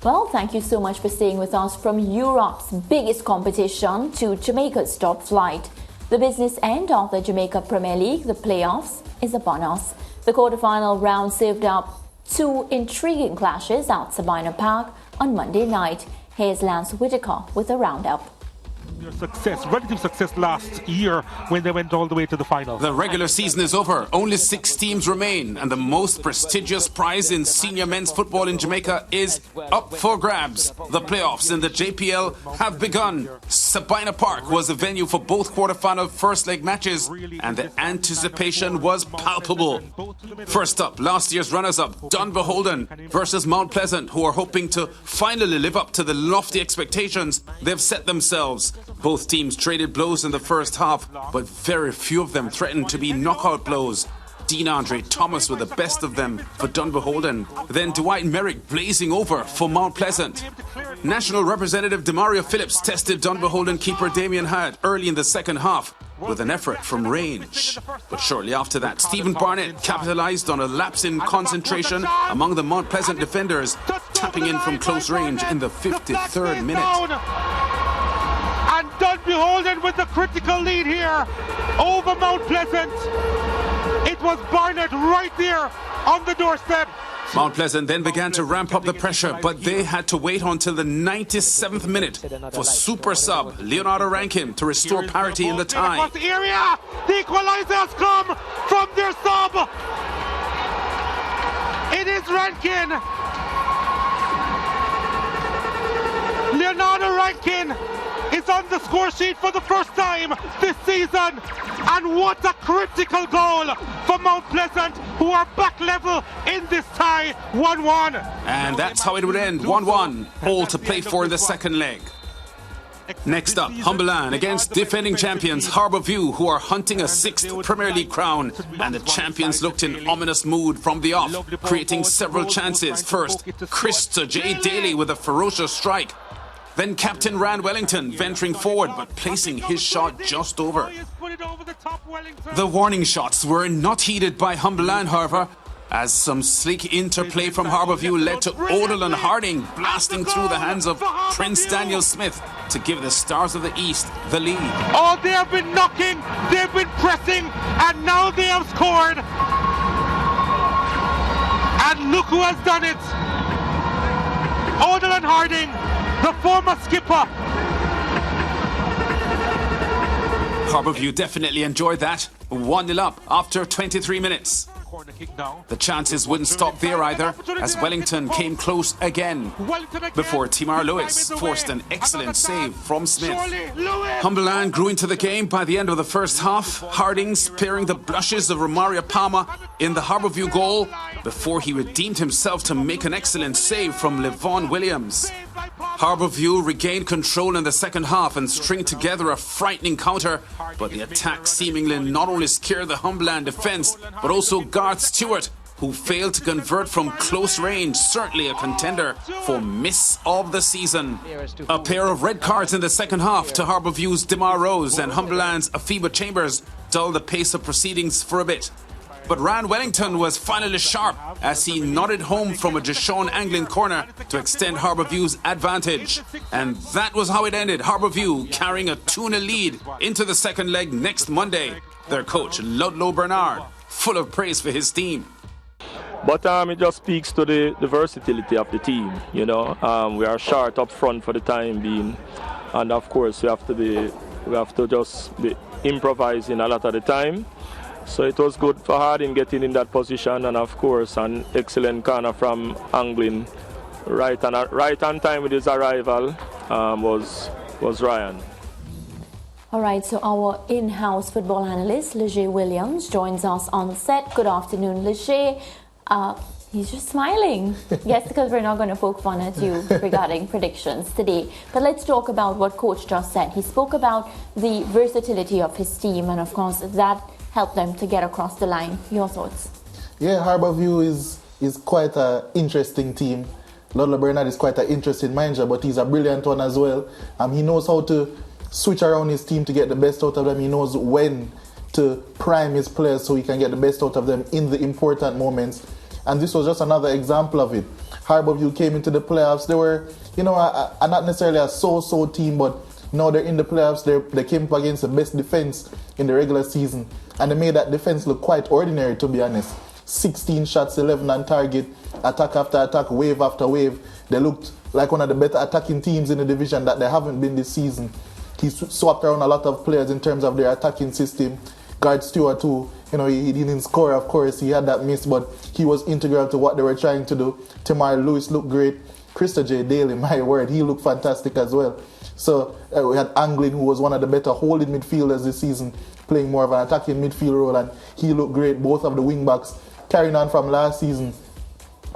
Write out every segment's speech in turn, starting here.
Well, thank you so much for staying with us. From Europe's biggest competition to Jamaica's top flight. The business end of the Jamaica Premier League, the playoffs, is upon us. The quarter-final round served up two intriguing clashes at Sabina Park on Monday night. Here's Lance Whitaker with a roundup. Relative success last year when they went all the way to the final. The regular season is over. Only 6 teams remain, and the most prestigious prize in senior men's football in Jamaica is up for grabs. The playoffs in the JPL have begun. Sabina Park was the venue for both quarter-final first leg matches, and the anticipation was palpable. First up, last year's runners-up, Dunbeholden versus Mount Pleasant, who are hoping to finally live up to the lofty expectations they've set themselves. Both teams traded blows in the first half, but very few of them threatened to be knockout blows. Dean Andre Thomas with the best of them for Dunbeholden. Then Dwight Merrick blazing over for Mount Pleasant. National representative Demario Phillips tested Dunbeholden keeper Damien Hyde early in the second half with an effort from range. But shortly after that, Stephen Barnett capitalized on a lapse in concentration among the Mount Pleasant defenders, tapping in from close range in the 53rd minute. And Dunbeholden with the critical lead here over Mount Pleasant. It was Barnett right there on the doorstep. Mount Pleasant then began to ramp up the pressure, but they had to wait until the 97th minute for super sub Leonardo Rankin to restore parity in the tie. The area, the equalizers come from their sub. It is Rankin. Leonardo Rankin is on the score sheet for the first time this season. And what a critical goal for Mount Pleasant, who are back level in this tie, 1-1. And that's how it would end, 1-1. All to play for in the second leg. Next up, Humberland against defending champions Harbour View, who are hunting a 6th Premier League crown. And the champions looked in ominous mood from the off, creating several chances. First, Krista J. Daly with a ferocious strike. Then Captain Rand Wellington venturing forward but placing his shot just over. The warning shots were not heeded by Humberland, however, as some sleek interplay from Harbour View led to Odell and Harding blasting through the hands of Prince Daniel Smith to give the Stars of the East the lead. Oh, they have been knocking, they've been pressing, and now they have scored. And look who has done it. Odell and Harding, the former skipper. Harbour View definitely enjoyed that. 1-0 up after 23 minutes. The chances wouldn't stop there either, as Wellington came close again before Timar Lewis forced an excellent save from Smith. Humberland grew into the game by the end of the first half, Harding sparing the blushes of Romario Palmer in the Harbour View goal before he redeemed himself to make an excellent save from Levon Williams. Harbour View regained control in the second half and stringed together a frightening counter, but the attack seemingly not only scared the Humberland defence, but also Garth Stewart, who failed to convert from close range, certainly a contender for miss of the season. A pair of red cards in the second half to Harbour View's Demar Rose and Humberland's Afiba Chambers dulled the pace of proceedings for a bit. But Rand Wellington was finally sharp as he nodded home from a Deshaun Anglin corner to extend Harbour View's advantage. And that was how it ended, Harbour View carrying a 2-0 lead into the second leg next Monday. Their coach, Ludlow Bernard, full of praise for his team. But it just speaks to the versatility of the team, you know. We are short up front for the time being. And of course we have to just be improvising a lot of the time. So it was good for Harding getting in that position, and of course an excellent corner from Anglin. Right on time with his arrival was Ryan. All right, so our in-house football analyst, Leger Williams, joins us on set. Good afternoon, Leger. He's just smiling. Yes, because we're not going to poke fun at you regarding predictions today. But let's talk about what Coach just said. He spoke about the versatility of his team, and of course that helped them to get across the line. Your thoughts? Yeah, Harbour View is quite an interesting team. Ludlow Bernard is quite an interesting manager, but he's a brilliant one as well. He knows how to switch around his team to get the best out of them. He knows when to prime his players so he can get the best out of them in the important moments. And this was just another example of it. Harbour View came into the playoffs. They were, not necessarily a so-so team, but now they're in the playoffs. They came up against the best defense in the regular season, and they made that defense look quite ordinary, to be honest. 16 shots, 11 on target, attack after attack, wave after wave. They looked like one of the better attacking teams in the division that they haven't been this season. He swapped around a lot of players in terms of their attacking system. Guard Stewart, who, he didn't score, of course. He had that miss, but he was integral to what they were trying to do. Tamar Lewis looked great. Krista J. Daly, my word, he looked fantastic as well. So we had Anglin, who was one of the better holding midfielders this season, playing more of an attacking midfield role, and he looked great. Both of the wing-backs, carrying on from last season,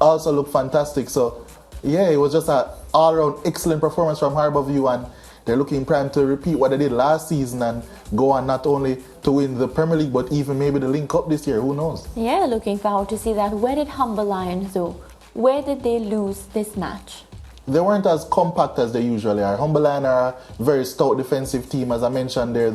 also looked fantastic. So, yeah, it was just an all-around excellent performance from Harbour View, and they're looking prime to repeat what they did last season and go on not only to win the Premier League, but even maybe the Link Cup this year. Who knows? Yeah, looking forward to see that. Where did Humber Lions, though? Where did they lose this match? They weren't as compact as they usually are. Humber Lions are a very stout defensive team. As I mentioned, they're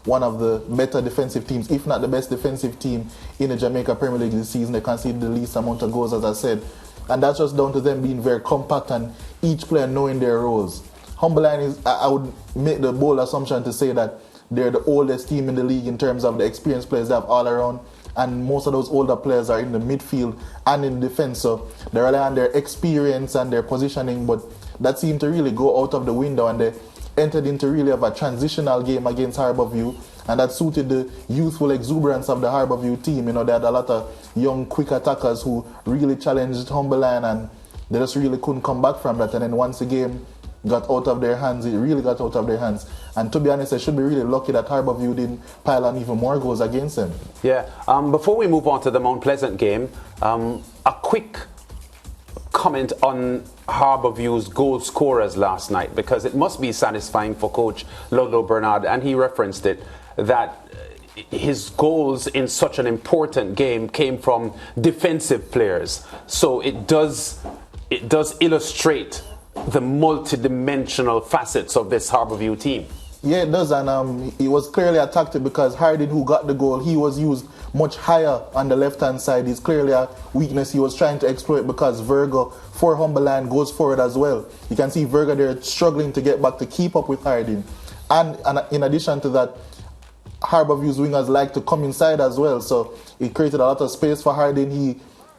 one of the better defensive teams, if not the best defensive team in the Jamaica Premier League this season. They conceded the least amount of goals, as I said. And that's just down to them being very compact and each player knowing their roles. Humber Lions I would make the bold assumption to say that they're the oldest team in the league in terms of the experienced players they have all around. And most of those older players are in the midfield and in defense. So they rely on their experience and their positioning, but that seemed to really go out of the window, and they entered into really of a transitional game against Harbour View, and that suited the youthful exuberance of the Harbour View team. They had a lot of young, quick attackers who really challenged Humber Lions, and they just really couldn't come back from that. And then once the game got out of their hands, it really got out of their hands. And to be honest, they should be really lucky that Harbour View didn't pile on even more goals against them. Yeah. Before we move on to the Mount Pleasant game, a quick comment on Harbour View's goal scorers last night, because it must be satisfying for Coach Ludlow Bernard, and he referenced it, that his goals in such an important game came from defensive players. So it does illustrate the multi-dimensional facets of this Harbour View team. Yeah, it does, and it was clearly a tactic because Hardin, who got the goal, he was used much higher on the left-hand side. It's clearly a weakness he was trying to exploit because Virgo, for Humber Lions, goes forward as well. You can see Virgo there struggling to get back to keep up with Hardin. And in addition to that, Harbour View's wingers like to come inside as well, so it created a lot of space for Hardin.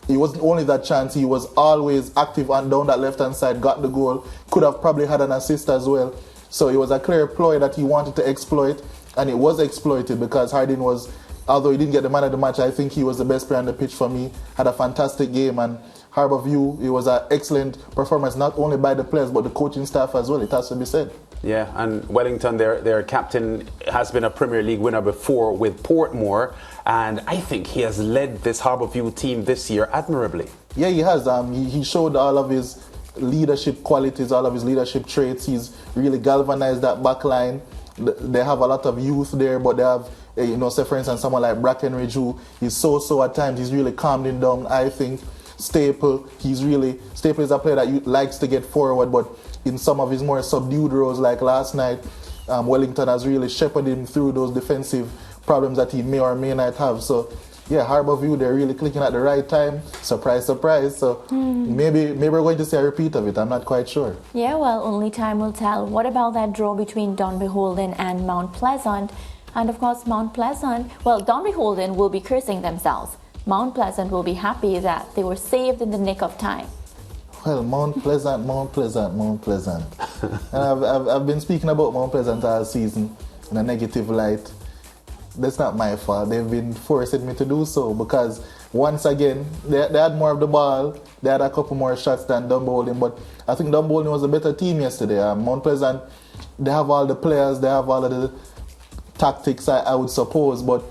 He wasn't only that chance, he was always active and down that left-hand side, got the goal, could have probably had an assist as well. So it was a clear ploy that he wanted to exploit, and it was exploited because Hardin was, although he didn't get the man of the match, I think he was the best player on the pitch for me, had a fantastic game, and Harbour View, it was an excellent performance, not only by the players, but the coaching staff as well, it has to be said. Yeah, and Wellington, their captain, has been a Premier League winner before with Portmore, and I think he has led this Harbour View team this year admirably. Yeah, he has. He showed all of his leadership qualities, all of his leadership traits. He's really galvanized that back line. They have a lot of youth there, but they have, say for instance, someone like Brackenridge, who is so at times. He's really calmed him down, I think. Staple is a player that likes to get forward, but in some of his more subdued roles, like last night, Wellington has really shepherded him through those defensive problems that he may or may not have. So, yeah, Harbour View, they're really clicking at the right time. Surprise, surprise. So maybe we're going to see a repeat of it. I'm not quite sure. Yeah, well, only time will tell. What about that draw between Dunbeholden and Mount Pleasant? And of course, Mount Pleasant, well, Dunbeholden will be cursing themselves. Mount Pleasant will be happy that they were saved in the nick of time. Well, Mount Pleasant. And I've been speaking about Mount Pleasant all season in a negative light. That's not my fault. They've been forcing me to do so because once again, they had more of the ball. They had a couple more shots than Dunbeholden, but I think Dunbeholden was a better team yesterday. Mount Pleasant, they have all the players, they have all of the tactics, I would suppose, but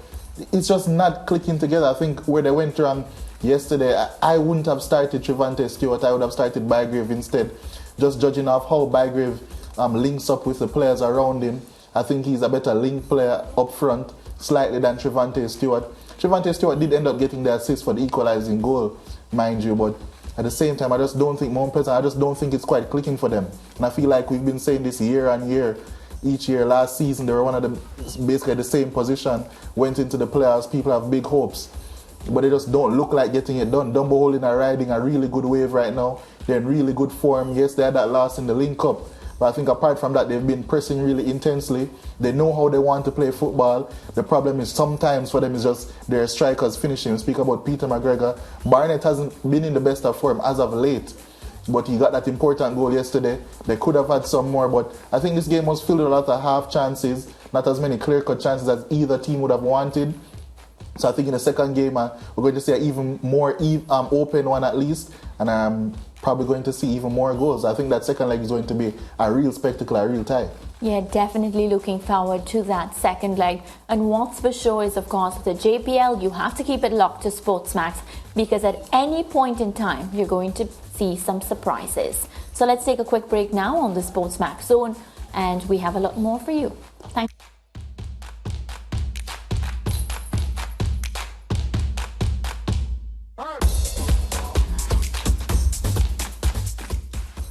it's just not clicking together. I think where they went wrong yesterday, I wouldn't have started Trevante Stewart. I would have started Bygrave instead. Just judging off how Bygrave links up with the players around him, I think he's a better link player up front, slightly than Trevante Stewart. Trevante Stewart did end up getting the assist for the equalizing goal, mind you, but at the same time, I just don't think Mount Pleasant, I just don't think it's quite clicking for them. And I feel like we've been saying this year on year. Each year, last season, they were one of the basically the same position, went into the playoffs, people have big hopes. but they just don't look like getting it done. Dunbeholden are riding a really good wave right now. They're in really good form. Yes, they had that loss in the Link Cup, but I think apart from that, they've been pressing really intensely. They know how they want to play football. The problem is sometimes for them is just their strikers finishing. We speak about Peter McGregor. Barnett hasn't been in the best of form as of late, but he got that important goal yesterday. They could have had some more, but I think this game was filled with a lot of half chances, not as many clear-cut chances as either team would have wanted. So I think in the second game, we're going to see an even more open one at least, and I'm probably going to see even more goals. I think that second leg is going to be a real spectacle, a real tie. Yeah, definitely looking forward to that second leg. And what's for sure is, of course, the JPL, you have to keep it locked to SportsMax, because at any point in time, you're going to see some surprises. So let's take a quick break now on the SportsMax zone, and we have a lot more for you. Thanks.